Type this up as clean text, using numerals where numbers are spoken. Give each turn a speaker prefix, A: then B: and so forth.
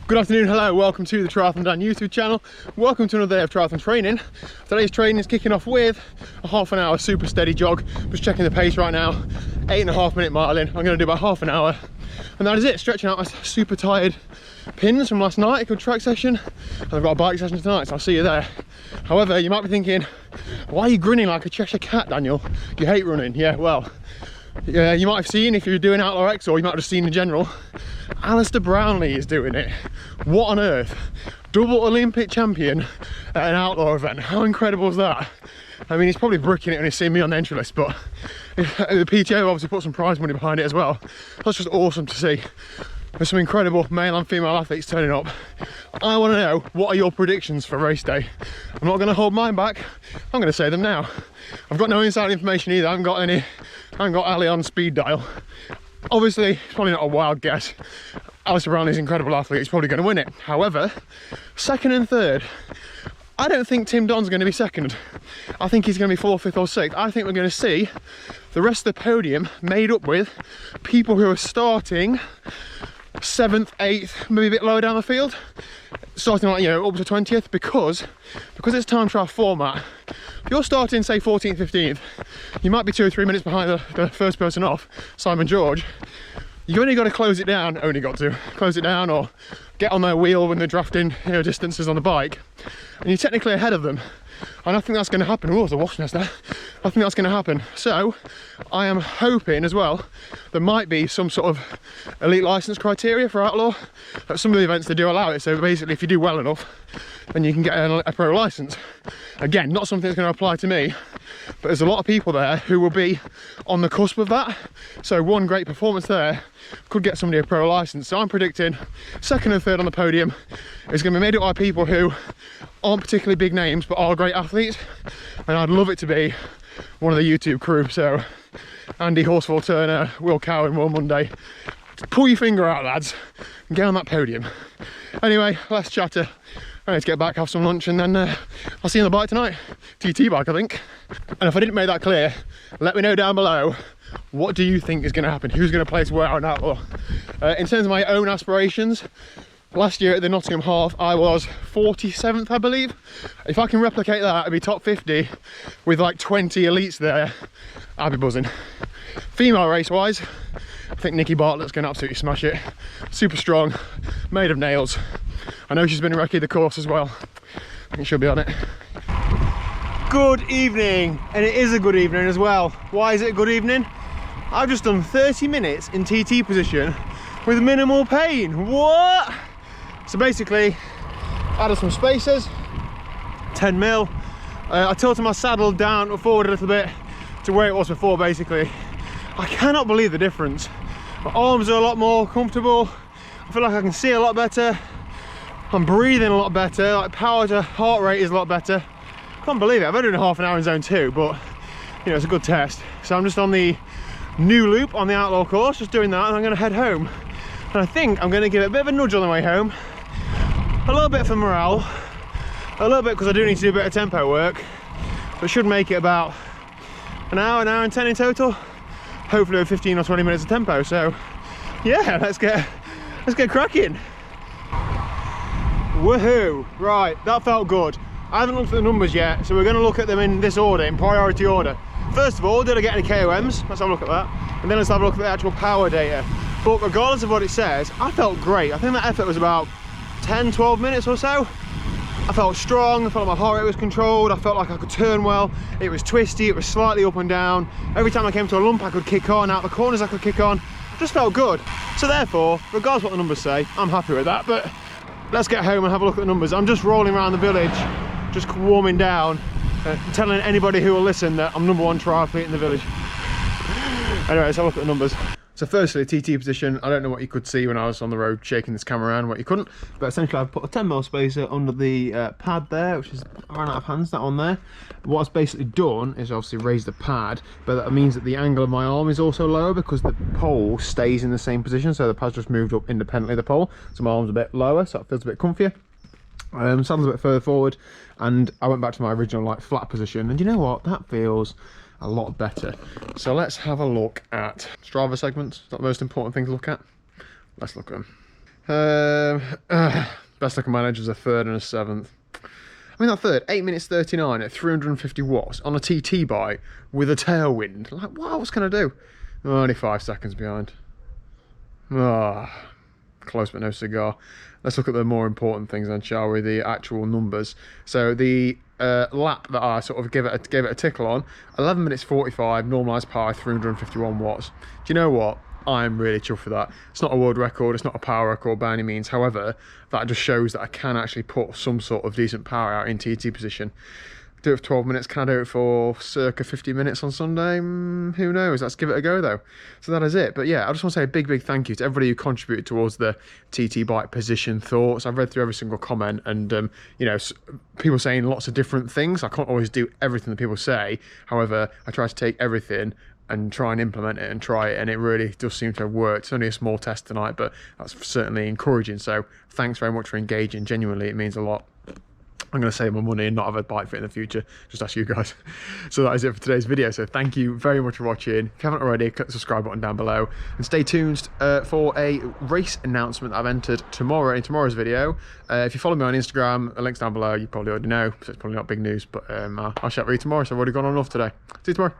A: Good afternoon, hello, welcome to the TriathlonDan YouTube channel. Welcome to another day of triathlon training. Today's training is kicking off with a half an hour super steady jog. Just checking the pace right now, 8.5 minute mile in. I'm going to do about half an hour. And that is it, stretching out my super tired pins from last night, a good track session. And I've got a bike session tonight, so I'll see you there. However, you might be thinking, why are you grinning like a Cheshire cat, Daniel? You hate running. Yeah, well, yeah, you might have seen, if you're doing Outlaw X, or you might have just seen in general, Alistair Brownlee is doing it. What on earth? Double Olympic champion at an Outlaw event. How incredible is that? I mean, he's probably bricking it when he's seen me on the entry list, but the PTO obviously put some prize money behind it as well. That's just awesome to see. There's some incredible male and female athletes turning up. I want to know, what are your predictions for race day? I'm not going to hold mine back. I'm going to say them now. I've got no inside information either. I haven't got Ali on speed dial. Obviously, it's probably not a wild guess. Alistair Brownlee's an incredible athlete. He's probably going to win it. However, second and third, I don't think Tim Don's going to be second. I think he's going to be fourth, fifth or sixth. I think we're going to see the rest of the podium made up with people who are starting 7th, 8th, maybe a bit lower down the field, starting like, you know, up to 20th, because it's time trial format. If you're starting, say, 14th, 15th, you might be 2 or 3 minutes behind the first person off, Simon George. You've only got to close it down, or get on their wheel when they're drafting, you know, distances on the bike, and you're technically ahead of them. And I think that's going to happen. Oh, there's a wash nest there. I think that's going to happen. So I am hoping as well there might be some sort of elite license criteria for Outlaw. At some of the events they do allow it. So basically, if you do well enough, then you can get a pro license. Again, not something that's going to apply to me, but there's a lot of people there who will be on the cusp of that. So one great performance there could get somebody a pro license. So I'm predicting second and third on the podium is going to be made up by people who aren't particularly big names but are great athletes, and I'd love it to be one of the YouTube crew. So Andy Horsfall Turner, Will Cowan, Will Monday. Pull your finger out, lads, and get on that podium. Anyway, less chatter. I need to get back, have some lunch, and then I'll see you on the bike tonight. TT bike, I think. And if I didn't make that clear, let me know down below, what do you think is going to happen? Who's going to place where on Outlaw? In terms of my own aspirations, last year at the Nottingham Half, I was 47th, I believe. If I can replicate that, I'd be top 50 with like 20 elites there. I'd be buzzing. Female race-wise, I think Nikki Bartlett's going to absolutely smash it. Super strong, made of nails. I know she's been a recce the course as well. I think she'll be on it. Good evening, and it is a good evening as well. Why is it a good evening? I've just done 30 minutes in TT position with minimal pain. What? So basically, added some spacers, 10 mil. I tilted my saddle down or forward a little bit to where it was before. Basically, I cannot believe the difference. My arms are a lot more comfortable. I feel like I can see a lot better. I'm breathing a lot better. Like power to heart rate is a lot better. Can't believe it. I've only done half an hour in zone 2, but you know, it's a good test. So I'm just on the new loop on the Outlaw course, just doing that, and I'm going to head home. And I think I'm going to give it a bit of a nudge on the way home. A little bit for morale, a little bit because I do need to do a bit of tempo work, but should make it about an hour and 10 in total. Hopefully with 15 or 20 minutes of tempo. So yeah, let's get cracking. Woohoo! Right, that felt good. I haven't looked at the numbers yet, so we're going to look at them in this order, in priority order. First of all, did I get any KOMs? Let's have a look at that. And then let's have a look at the actual power data. But regardless of what it says, I felt great. I think that effort was about 10-12 minutes or so. I felt strong, I felt like my heart rate was controlled, I felt like I could turn well. It was twisty, it was slightly up and down. Every time I came to a lump I could kick on, out the corners I could kick on. Just felt good. So therefore, regardless of what the numbers say, I'm happy with that. But let's get home and have a look at the numbers. I'm just rolling around the village, just warming down, telling anybody who will listen that I'm #1 triathlete in the village. Anyway, let's have a look at the numbers. So firstly, TT position, I don't know what you could see when I was on the road shaking this camera around, what you couldn't, but essentially I've put a 10 mil spacer under the pad there, which is, I ran out of hands, that on there. What I've basically done is obviously raised the pad, but that means that the angle of my arm is also lower because the pole stays in the same position, so the pad's just moved up independently of the pole, so my arm's a bit lower, so it feels a bit comfier. Saddle's a bit further forward, and I went back to my original like flat position, and you know what, that feels a lot better. So let's have a look at Strava segments. It's not the most important thing to look at. Let's look at them. best I can manage was a 3rd and a 7th. I mean, that 3rd, 8 minutes 39 at 350 watts on a TT bike with a tailwind. Like, what else can I do? Oh, only 5 seconds behind. Ah, close but no cigar. Let's look at the more important things then, shall we? The actual numbers. So the lap that I sort of gave it a tickle on, 11 minutes 45, normalised power, 351 watts. Do you know what? I'm really chuffed for that. It's not a world record, it's not a power record by any means. However, that just shows that I can actually put some sort of decent power out in TT position. Do it for 12 minutes. Can I do it for circa 50 minutes on Sunday? Who knows? Let's give it a go though. So that is it. But yeah, I just want to say a big thank you to everybody who contributed towards the TT bike position thoughts. I've read through every single comment, and you know, people saying lots of different things. I can't always do everything that people say. However, I try to take everything and try and implement it and try it, and it really does seem to have worked. It's only a small test tonight, but that's certainly encouraging. So thanks very much for engaging. Genuinely, it means a lot. I'm going to save my money and not have a bike fit in the future. Just ask you guys. So that is it for today's video. So thank you very much for watching. If you haven't already, click the subscribe button down below and stay tuned for a race announcement that I've entered tomorrow in tomorrow's video. If you follow me on Instagram, the link's down below. You probably already know, so it's probably not big news, but I'll chat with you tomorrow. So I've already gone on enough today. See you tomorrow.